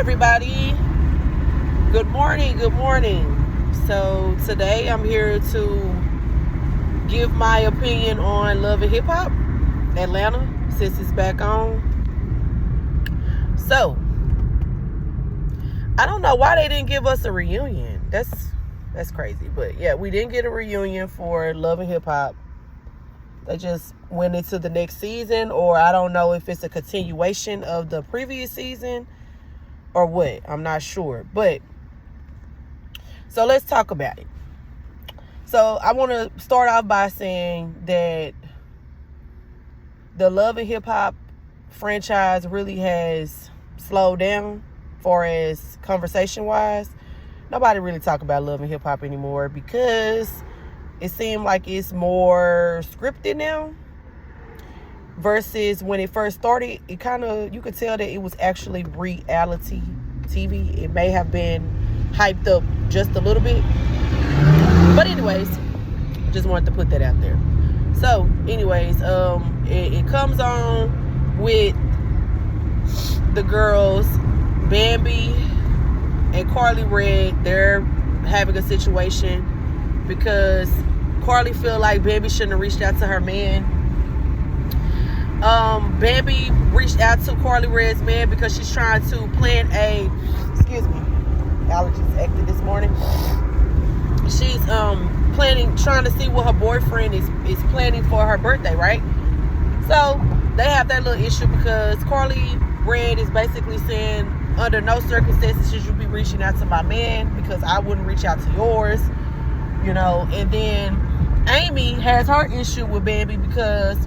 everybody. Good morning. So today I'm here to give my opinion on Love and Hip Hop Atlanta since it's back on. So I don't know why they didn't give us a reunion. That's crazy. But yeah, we didn't get a reunion for Love and Hip Hop. They just went into the next season, or I don't know if it's a continuation of the previous season or what. I'm not sure. But so let's talk about it. So I want to start off by saying that the Love and Hip Hop franchise really has slowed down far as conversation wise. Nobody really talk about Love and Hip Hop anymore because it seemed like it's more scripted now versus when it first started. It kind of, you could tell that it was actually reality TV. It may have been hyped up just a little bit. But anyways, just wanted to put that out there. So anyways, it comes on with the girls, Bambi and Carly Red. They're having a situation because Carly feel like Bambi shouldn't have reached out to her man. Bambi reached out to Carly Red's man because she's trying to plan allergies acted this morning. She's trying to see what her boyfriend is planning for her birthday, right? So they have that little issue because Carly Red is basically saying, under no circumstances should you be reaching out to my man because I wouldn't reach out to yours, you know. And then Amy has her issue with Bambi because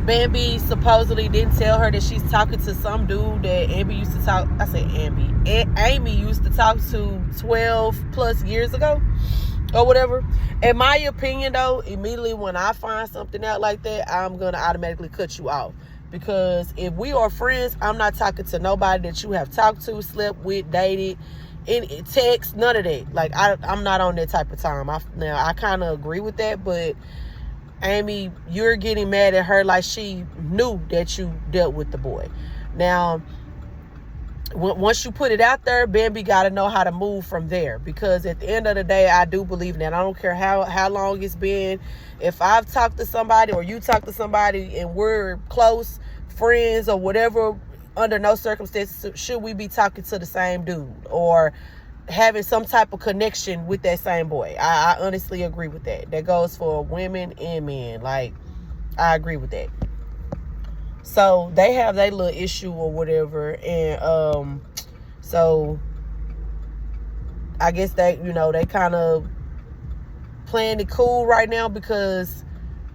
Bambi supposedly didn't tell her that she's talking to some dude that Amy used to talk to 12 plus years ago or whatever. In my opinion though, immediately when I find something out like that, I'm gonna automatically cut you off. Because if we are friends, I'm not talking to nobody that you have talked to, slept with, dated, any text, none of that. Like I'm not on that type of time. I kind of agree with that, but Amy, you're getting mad at her like she knew that you dealt with the boy. Now, once you put it out there, Bambi got to know how to move from there. Because at the end of the day, I do believe that. I don't care how long it's been. If I've talked to somebody or you talk to somebody and we're close friends or whatever, under no circumstances should we be talking to the same dude or having some type of connection with that same boy. I honestly agree with that. That goes for women and men. Like, I agree with that. So they have that little issue or whatever, and so I guess they kind of playing it cool right now because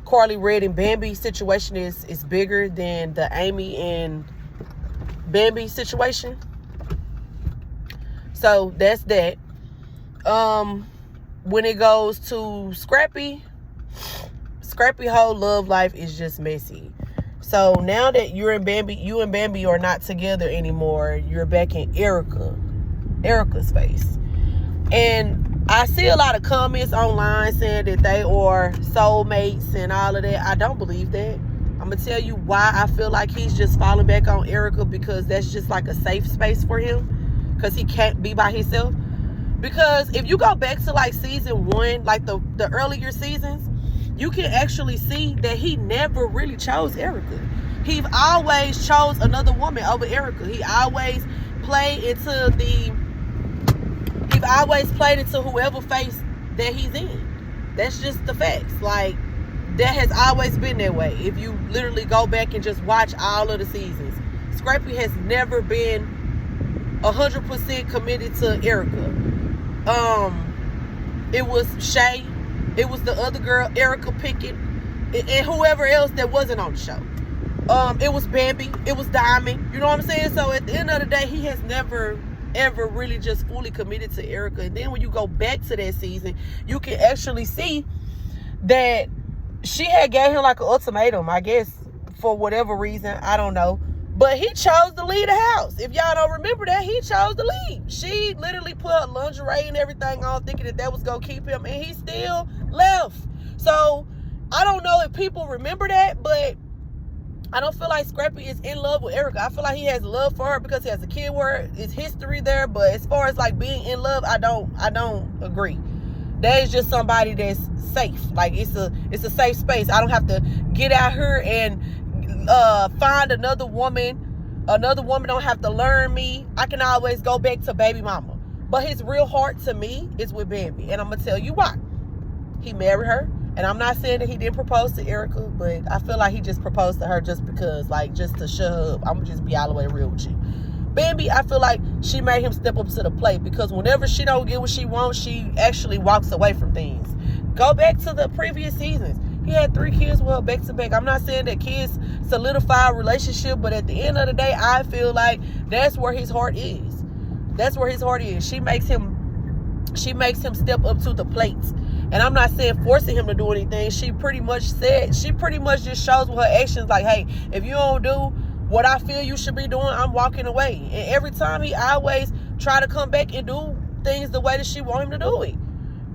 Carly Red and Bambi situation is bigger than the Amy and Bambi situation. So that's that. When it goes to Scrappy whole love life is just messy. So now that you and Bambi are not together anymore, you're back in Erica's space. And I see a lot of comments online saying that they are soulmates and all of that. I don't believe that. I'm going to tell you why I feel like he's just falling back on Erica, because that's just like a safe space for him. Because he can't be by himself. Because if you go back to like season 1, like the earlier seasons, you can actually see that he never really chose Erica. He always chose another woman over Erica. He always played into whoever face that he's in. That's just the facts. Like, that has always been that way. If you literally go back and just watch all of the seasons, Scrappy has never been 100% committed to Erica. It was Shay, it was the other girl, Erica Pickett, and whoever else that wasn't on the show. It was Bambi, it was Diamond. You know what I'm saying? So at the end of the day, he has never ever really just fully committed to Erica. And then when you go back to that season, you can actually see that she had gave him like an ultimatum, I guess, for whatever reason. I don't know. But he chose to leave the house. If y'all don't remember that, he chose to leave. She literally put her lingerie and everything on, thinking that was going to keep him, and he still left. So I don't know if people remember that, but I don't feel like Scrappy is in love with Erica. I feel like he has love for her because he has a kid where it's history there. But as far as like being in love, I don't agree. That is just somebody that's safe. Like it's a safe space. I don't have to get out here and find another woman. Another woman don't have to learn me. I can always go back to baby mama. But his real heart to me is with Bambi. And I'm going to tell you why. He married her. And I'm not saying that he didn't propose to Erica, but I feel like he just proposed to her just because, like, just to shut her up. I'm going to just be all the way real with you. Bambi, I feel like she made him step up to the plate because whenever she don't get what she wants, she actually walks away from things. Go back to the previous seasons. He had 3 kids with her back to back. I'm not saying that kids solidify a relationship, but at the end of the day, I feel like that's where his heart is. That's where his heart is. She makes him step up to the plate. And I'm not saying forcing him to do anything. She pretty much just shows with her actions like, hey, if you don't do what I feel you should be doing, I'm walking away. And every time he always try to come back and do things the way that she want him to do it.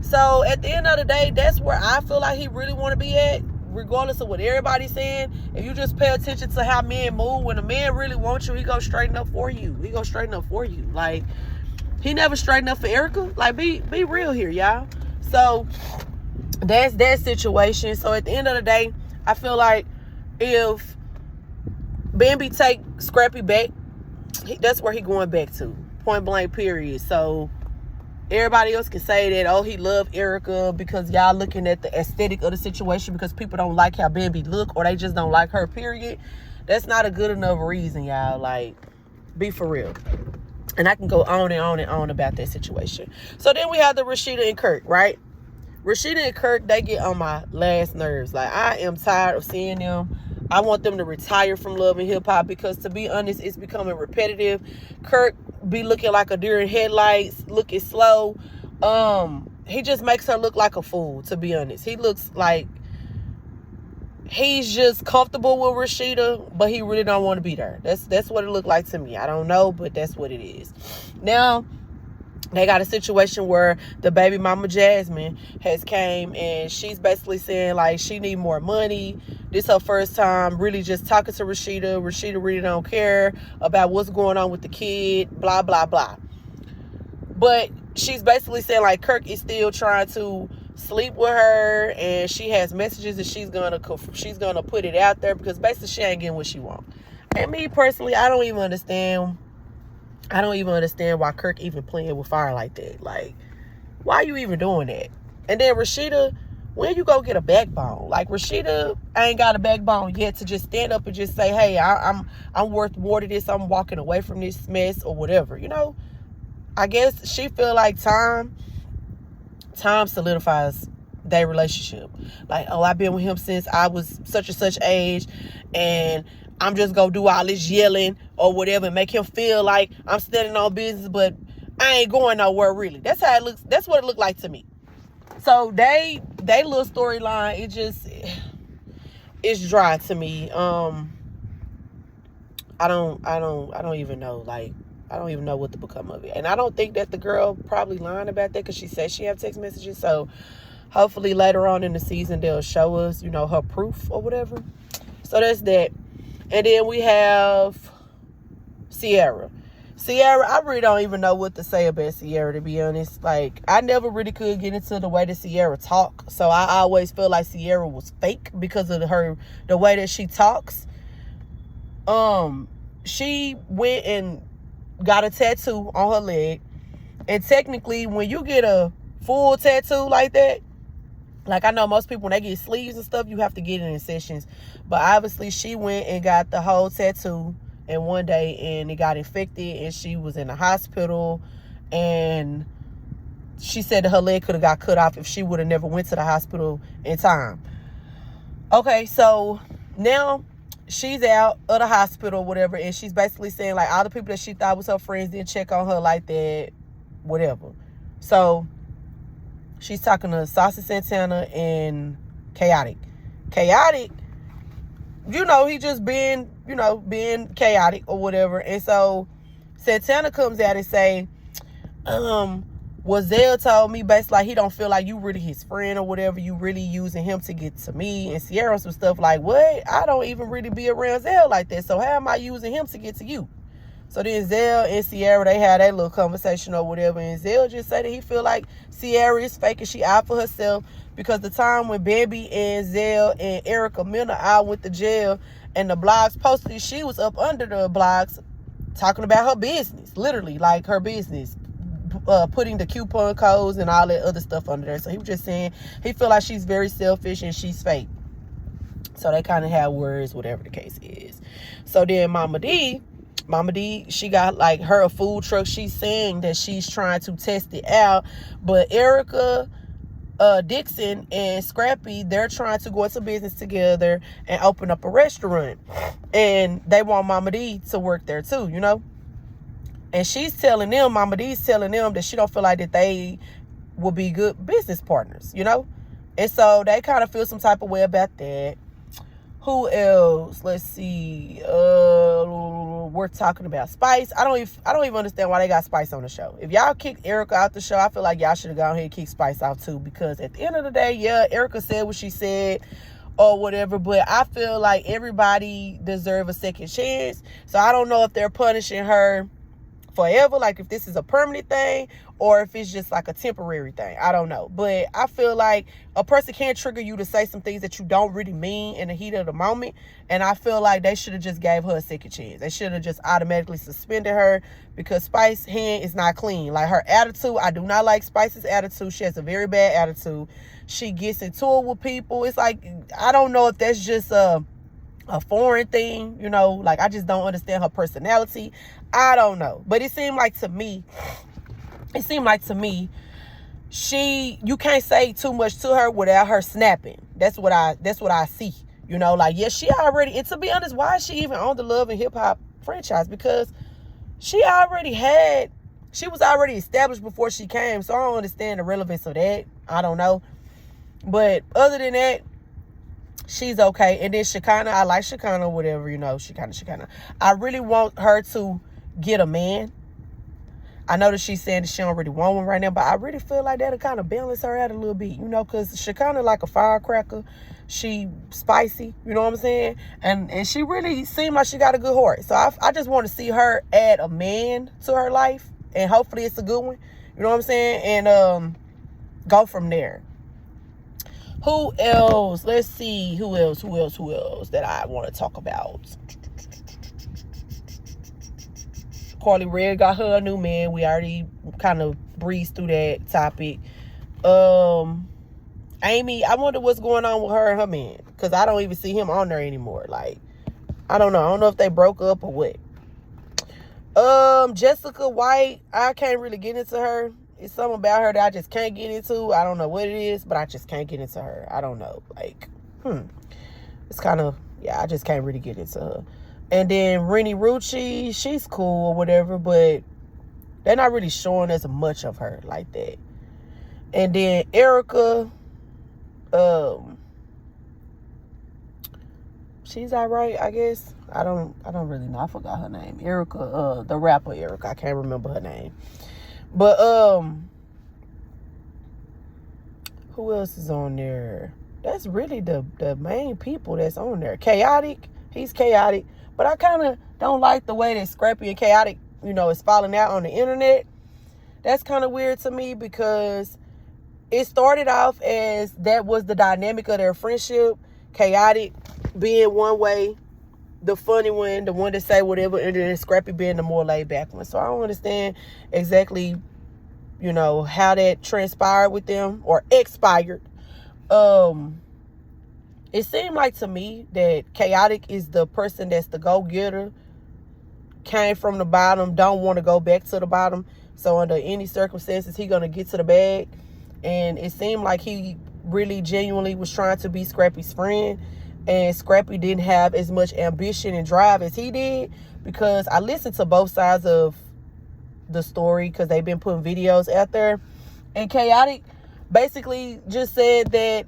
So at the end of the day, that's where I feel like he really want to be at, regardless of what everybody's saying. If you just pay attention to how men move, when a man really wants you, he go straighten up for you. He go straighten up for you. Like, he never straightened up for Erica. Like, be real here, y'all. So that's that situation. So at the end of the day, I feel like if Bambi take Scrappy back, that's where he going back to. Point blank, period. So everybody else can say that, oh, he loved Erica because y'all looking at the aesthetic of the situation because people don't like how Bambi look or they just don't like her, period. That's not a good enough reason, y'all. Like, be for real. And I can go on and on and on about that situation. So then we have the Rashida and Kirk, right? Rashida and Kirk, they get on my last nerves. Like, I am tired of seeing them. I want them to retire from Love and Hip Hop because, to be honest, it's becoming repetitive. Kirk be looking like a deer in headlights, looking slow. He just makes her look like a fool, to be honest. He looks like he's just comfortable with Rashida, but he really don't want to be there. That's what it looked like to me. I don't know, but that's what it is. Now, they got a situation where the baby mama Jasmine has came and she's basically saying like she need more money. This her first time really just talking to Rashida. Rashida really don't care about what's going on with the kid, blah, blah, blah. But she's basically saying like Kirk is still trying to sleep with her and she has messages that she's gonna put it out there because basically she ain't getting what she wants. And me personally, I don't even understand why Kirk even playing with fire like that. Like, why are you even doing that? And then Rashida, when you go get a backbone? Like, Rashida ain't got a backbone yet to just stand up and just say, hey, I'm worth more to this. I'm walking away from this mess or whatever. You know, I guess she feel like time solidifies their relationship. Like, oh, I've been with him since I was such and such age, and I'm just gonna do all this yelling or whatever and make him feel like I'm standing on business, but I ain't going nowhere really. That's how it looks. That's what it looked like to me. So they little storyline, it's dry to me. I don't even know. Like, I don't even know what to become of it. And I don't think that the girl probably lying about that because she said she have text messages. So hopefully later on in the season they'll show us, you know, her proof or whatever. So that's that. And then we have Sierra. I really don't even know what to say about Sierra, to be honest. Like, I never really could get into the way that Sierra talk. So I always feel like Sierra was fake because of the way that she talks. She went and got a tattoo on her leg. And technically, when you get a full tattoo like that, like, I know most people, when they get sleeves and stuff, you have to get it in sessions. But obviously, she went and got the whole tattoo in one day, and it got infected, and she was in the hospital. And she said that her leg could have got cut off if she would have never went to the hospital in time. Okay, so now she's out of the hospital or whatever, and she's basically saying, like, all the people that she thought was her friends didn't check on her like that, whatever. So she's talking to Saucy Santana and Chaotic. Chaotic, you know, he just being chaotic or whatever. And so Santana comes out and say, What Zell told me, basically, like, he don't feel like you really his friend or whatever. You really using him to get to me. And Sierra some stuff like, what? I don't even really be around Zell like that. So how am I using him to get to you? So then Zell and Sierra, they had that little conversation or whatever. And Zell just said that he feel like Sierra is fake and she out for herself. Because the time when Bambi and Zell and Erica Miller out went to jail and the blogs posted, she was up under the blogs talking about her business. Literally, like her business. Putting the coupon codes and all that other stuff under there. So he was just saying he feel like she's very selfish and she's fake. So they kind of have words, whatever the case is. So then Mama D, she got like her food truck. She's saying that she's trying to test it out. But Erica Dixon and Scrappy, they're trying to go into business together and open up a restaurant. And they want Mama D to work there too, you know? And she's telling them, Mama D's telling them that she don't feel like that they will be good business partners, you know? And so they kind of feel some type of way about that. Who else? Let's see. We're talking about Spice. I don't even understand why they got Spice on the show. If y'all kicked Erica out the show, I feel like y'all should have gone ahead and kicked Spice out too. Because at the end of the day, yeah, Erica said what she said or whatever, but I feel like everybody deserves a second chance. So I don't know if they're punishing her forever, like if this is a permanent thing or if it's just like a temporary thing. I don't know. But I feel like a person can't trigger you to say some things that you don't really mean in the heat of the moment. And I feel like they should have just gave her a second chance. They should have just automatically suspended her because Spice's hand is not clean. Like her attitude, I do not like Spice's attitude. She has a very bad attitude. She gets into it with people. It's like, I don't know if that's just a foreign thing, you know, like I just don't understand her personality. I don't know. But it seemed like to me, you can't say too much to her without her snapping. That's what I see. You know, like, yeah, she already, and to be honest, why is she even on the Love and Hip Hop franchise? Because she was already established before she came. So I don't understand the relevance of that. I don't know. But other than that, she's okay. And then Shekinah, I like Shekinah, whatever, you know, Shekinah. I really want her to get a man. I know that she's saying that she don't really want one right now, but I really feel like that'll kind of balance her out a little bit, you know, because Shekinah like a firecracker. She spicy, you know what I'm saying? And she really seemed like she got a good heart. So I just want to see her add a man to her life, and hopefully it's a good one, you know what I'm saying? And go from there. Who else? Let's see. Who else that I want to talk about? Carly Red got her a new man. We already kind of breezed through that topic. Amy, I wonder what's going on with her and her man. Because I don't even see him on there anymore. Like, I don't know. I don't know if they broke up or what. Jessica White, I can't really get into her. It's something about her that I just can't get into. I don't know what it is, but I just can't get into her. I don't know. Like, it's kind of, yeah, I just can't really get into her. And then Rennie Rucci, she's cool or whatever, but they're not really showing us much of her like that. And then Erica, she's all right, I guess. I don't really know. I forgot her name. Erica, the rapper Erica. I can't remember her name. But who else is on there? That's really the main people that's on there. Chaotic, he's chaotic. But I kind of don't like the way that Scrappy and Chaotic, you know, is falling out on the internet. That's kind of weird to me because it started off as that was the dynamic of their friendship. Chaotic being one way, the funny one, the one to say whatever, and then Scrappy being the more laid back one. So I don't understand exactly, you know, how that transpired with them or expired. It seemed like to me that Chaotic is the person that's the go-getter, came from the bottom, don't want to go back to the bottom. So under any circumstances, he gonna get to the bag. And it seemed like he really genuinely was trying to be Scrappy's friend. And Scrappy didn't have as much ambition and drive as he did, because I listened to both sides of the story because they've been putting videos out there. And Chaotic basically just said that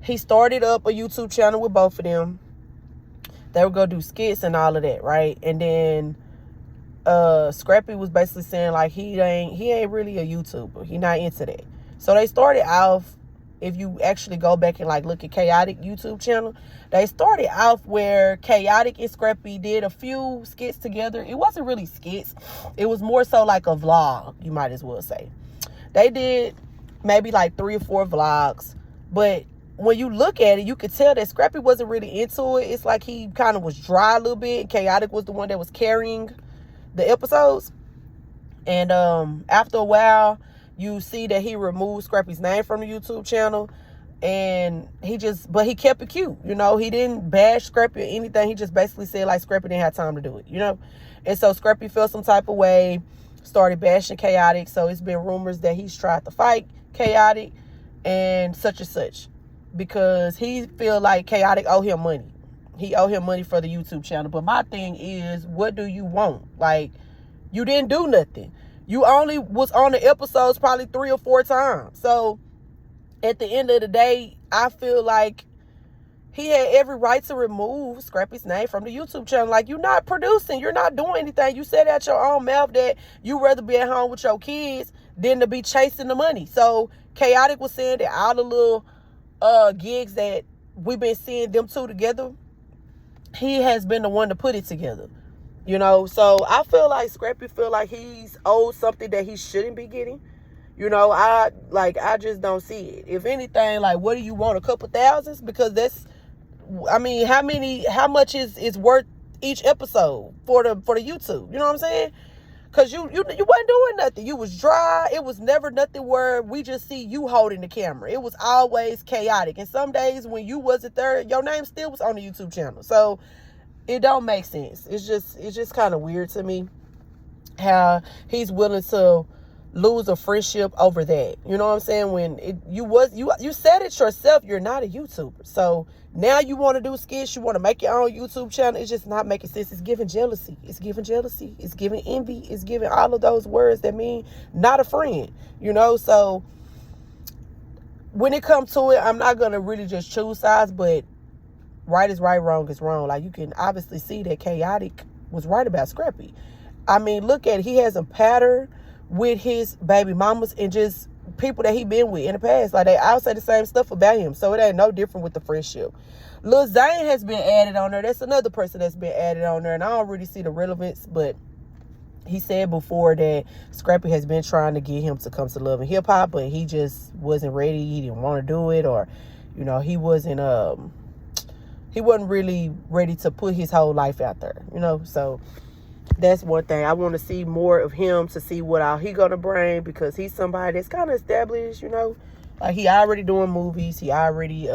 he started up a YouTube channel with both of them. They were going to do skits and all of that, right? And then Scrappy was basically saying like he ain't really a YouTuber. He not into that. So they started off, if you actually go back and like look at Chaotic YouTube channel, they started off where Chaotic and Scrappy did a few skits together. It wasn't really skits. It was more so like a vlog, you might as well say. They did maybe like 3 or 4 vlogs. But when you look at it, you could tell that Scrappy wasn't really into it. It's like he kind of was dry a little bit. Chaotic was the one that was carrying the episodes. And after a while, you see that he removed Scrappy's name from the YouTube channel, and he kept it cute. You know, he didn't bash Scrappy or anything. He just basically said like Scrappy didn't have time to do it, you know? And so Scrappy felt some type of way, started bashing Chaotic. So it's been rumors that he's tried to fight Chaotic and such, because he feel like Chaotic owe him money. He owe him money for the YouTube channel. But my thing is, what do you want? Like, you didn't do nothing. You only was on the episodes probably 3 or 4 times. So at the end of the day, I feel like he had every right to remove Scrappy's name from the YouTube channel. Like, you're not producing. You're not doing anything. You said out your own mouth that you'd rather be at home with your kids than to be chasing the money. So Chaotic was saying that all the little gigs that we've been seeing them two together, he has been the one to put it together. You know, so I feel like Scrappy feel like he's owed something that he shouldn't be getting. You know, I just don't see it. If anything, like, what do you want? A couple thousands? Because that's, I mean, how much is worth each episode for the YouTube? You know what I'm saying? Because you wasn't doing nothing. You was dry. It was never nothing where we just see you holding the camera. It was always Chaotic. And some days when you wasn't there, your name still was on the YouTube channel. So it don't make sense. It's just kind of weird to me how he's willing to lose a friendship over that. You know what I'm saying? When you said it yourself, you're not a YouTuber. So now you want to do skits, you want to make your own YouTube channel. It's just not making sense. It's giving jealousy. It's giving jealousy. It's giving envy. It's giving all of those words that mean not a friend. You know, so when it comes to it, I'm not gonna really just choose sides, but right is right, wrong is wrong. Like, you can obviously see that Chaotic was right about Scrappy. I mean, look at it. He has a pattern with his baby mamas and just people that he been with in the past. Like, they all say the same stuff about him. So it ain't no different with the friendship. Lil Zane has been added on there. That's another person that's been added on there. And I don't really see the relevance, but he said before that Scrappy has been trying to get him to come to Love and Hip Hop, but he just wasn't ready. He didn't want to do it, or, you know, he wasn't really ready to put his whole life out there, you know. So that's one thing. I want to see more of him, to see what all he gonna bring, because he's somebody that's kind of established, you know. Like, he already doing movies. He already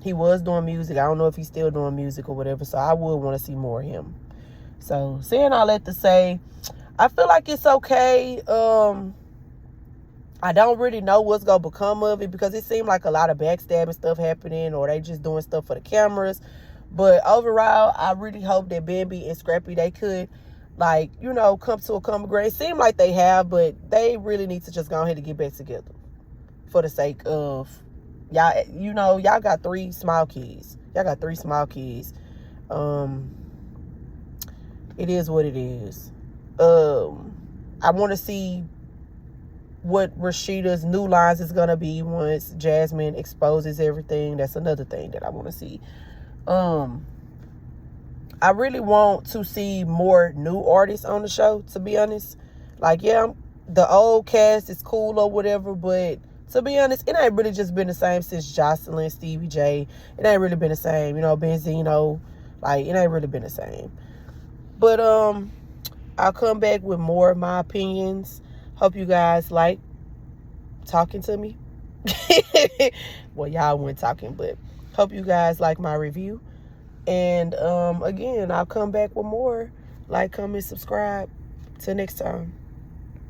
he was doing music. I don't know if he's still doing music or whatever. So I would want to see more of him. So saying all that to say, I feel like it's okay. I don't really know what's going to become of it, because it seemed like a lot of backstabbing stuff happening, or they just doing stuff for the cameras. But overall, I really hope that Bambi and Scrappy, they could, like, you know, come to a common ground. It seemed like they have, but they really need to just go ahead and get back together for the sake of y'all. You know, y'all got 3 small kids. Y'all got 3 small kids. It is what it is. I want to see what Rashida's new lines is going to be once Jasmine exposes everything. That's another thing that I want to see. I really want to see more new artists on the show, to be honest. Like, yeah, the old cast is cool or whatever, but to be honest, it ain't really just been the same since Jocelyn, Stevie J. It ain't really been the same, you know, Benzino. Like, it ain't really been the same. But I'll come back with more of my opinions. Hope you guys like talking to me. Well, y'all weren't talking, but hope you guys like my review. And again, I'll come back with more. Like, comment, subscribe. Till next time.